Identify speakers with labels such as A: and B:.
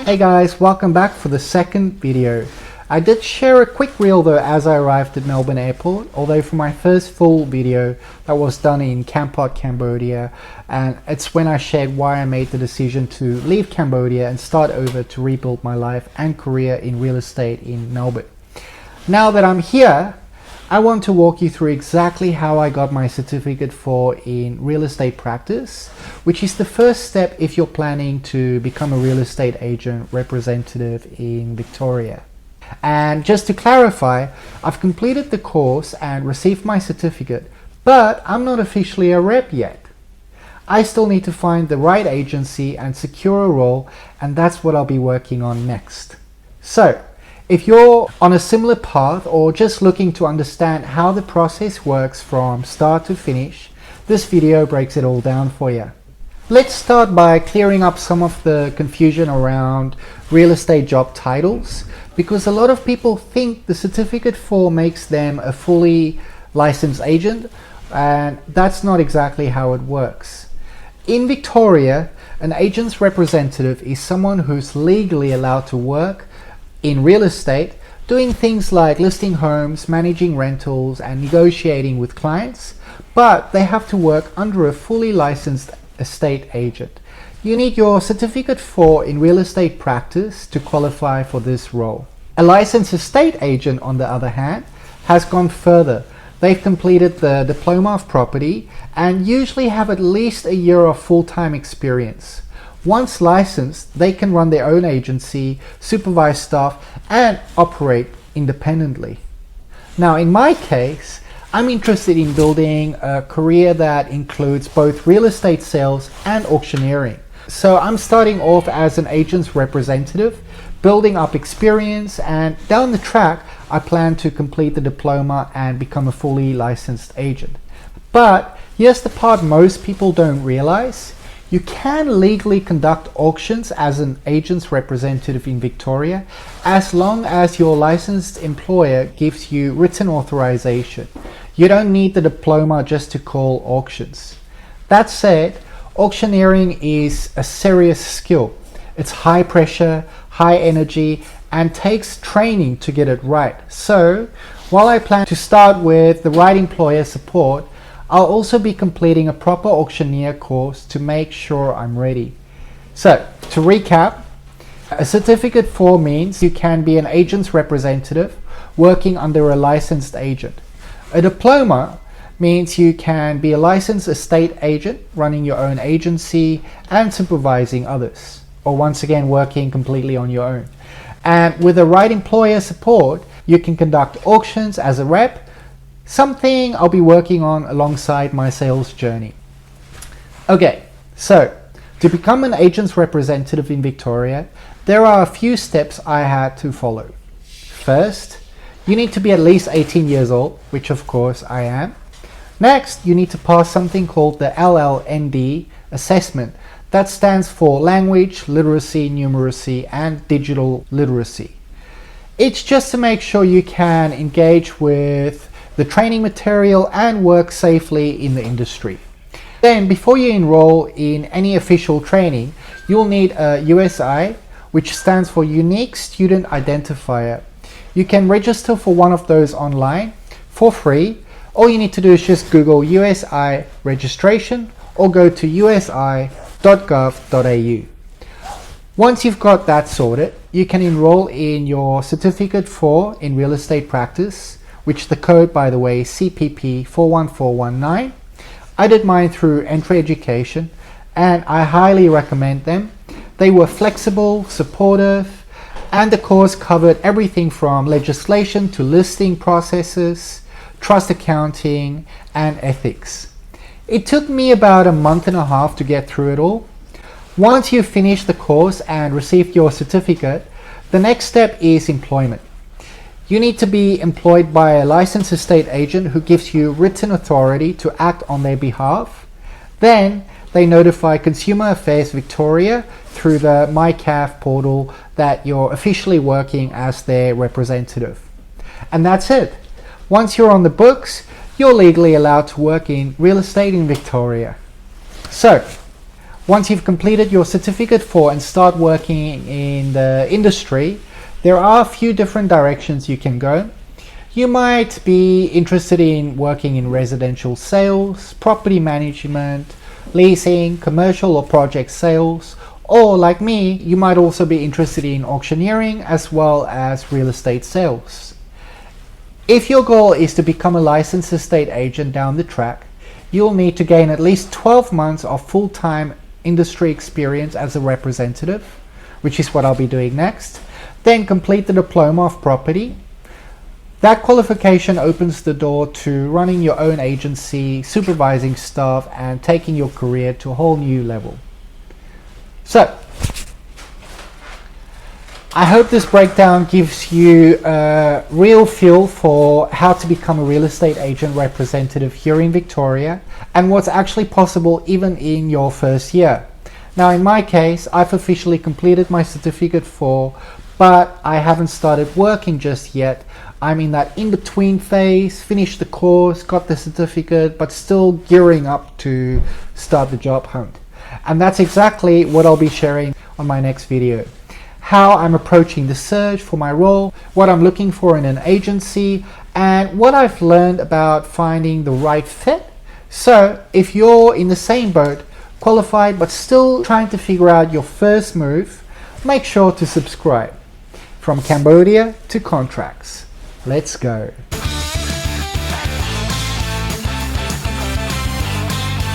A: Hey guys, welcome back for the second video. I did share a quick reel though as I arrived at Melbourne airport, although for my first full video that was done in Cambodia, and it's when I shared why I made the decision to leave Cambodia and start over to rebuild my life and career in real estate in Melbourne. Now that I'm here, I want to walk you through exactly how I got my certificate in real estate practice, which is the first step if you're planning to become a real estate agent representative in Victoria. And just to clarify, I've completed the course and received my certificate, but I'm not officially a rep yet. I still need to find the right agency and secure a role, and that's what I'll be working on next. So, if you're on a similar path or just looking to understand how the process works from start to finish, this video breaks it all down for you. Let's start by clearing up some of the confusion around real estate job titles, because a lot of people think the certificate makes them a fully licensed agent, and that's not exactly how it works. In Victoria, an agent's representative is someone who's legally allowed to work in real estate, doing things like listing homes, managing rentals, and negotiating with clients, but they have to work under a fully licensed estate agent. You need your certificate in real estate practice to qualify for this role. A licensed estate agent, on the other hand, has gone further. They've completed the diploma of property and usually have at least a year of full-time experience. Once licensed, they can run their own agency, supervise staff, and operate independently. Now, in my case, I'm interested in building a career that includes both real estate sales and auctioneering. So I'm starting off as an agent's representative, building up experience, and down the track, I plan to complete the diploma and become a fully licensed agent. But here's the part most people don't realize. You can legally conduct auctions as an agent's representative in Victoria as long as your licensed employer gives you written authorization. You don't need the diploma just to call auctions. That said, auctioneering is a serious skill. It's high pressure, high energy, and takes training to get it right. So, while I plan to start with the right employer support, I'll also be completing a proper auctioneer course to make sure I'm ready. So, to recap, a certificate means you can be an agent's representative working under a licensed agent. A diploma means you can be a licensed estate agent running your own agency and supervising others, or once again working completely on your own. And with the right employer support, you can conduct auctions as a rep, something I'll be working on alongside my sales journey. Okay, so to become an agent's representative in Victoria, there are a few steps I had to follow. First, you need to be at least 18 years old, which of course I am. Next, you need to pass something called the LLND assessment. That stands for Language, Literacy, Numeracy, and Digital Literacy. It's just to make sure you can engage with the training material and work safely in the industry. Then, before you enroll in any official training, you'll need a USI, which stands for Unique Student Identifier. You can register for one of those online for free. All you need to do is just Google USI registration or go to usi.gov.au. Once you've got that sorted, you can enroll in your certificate in real estate practice, which the code, by the way, is CPP 41419. I did mine through Entry Education, and I highly recommend them. They were flexible, supportive, and the course covered everything from legislation to listing processes, trust accounting, and ethics. It took me about a month and a half to get through it all. Once you've finished the course and received your certificate, the next step is employment. You need to be employed by a licensed estate agent who gives you written authority to act on their behalf. Then they notify Consumer Affairs Victoria through the MyCAF portal that you're officially working as their representative. And that's it. Once you're on the books, you're legally allowed to work in real estate in Victoria. So, Once you've completed your certificate 4 and start working in the industry, there are a few different directions you can go. You might be interested in working in residential sales, property management, leasing, commercial or project sales, or like me, you might also be interested in auctioneering as well as real estate sales. If your goal is to become a licensed estate agent down the track, you'll need to gain at least 12 months of full-time industry experience as a representative, which is what I'll be doing next. Then complete the diploma of property. That qualification opens the door to running your own agency, supervising staff, and taking your career to a whole new level. So, I hope this breakdown gives you a real feel for how to become a real estate agent representative here in Victoria and what's actually possible even in your first year. Now in my case, I've officially completed my certificate 4, but I haven't started working just yet. I'm in that in-between phase, finished the course, got the certificate, but still gearing up to start the job hunt. And that's exactly what I'll be sharing on my next video. How I'm approaching the search for my role, what I'm looking for in an agency, and what I've learned about finding the right fit. So if you're in the same boat, qualified but still trying to figure out your first move, make sure to subscribe. From Cambodia to contracts. Let's go.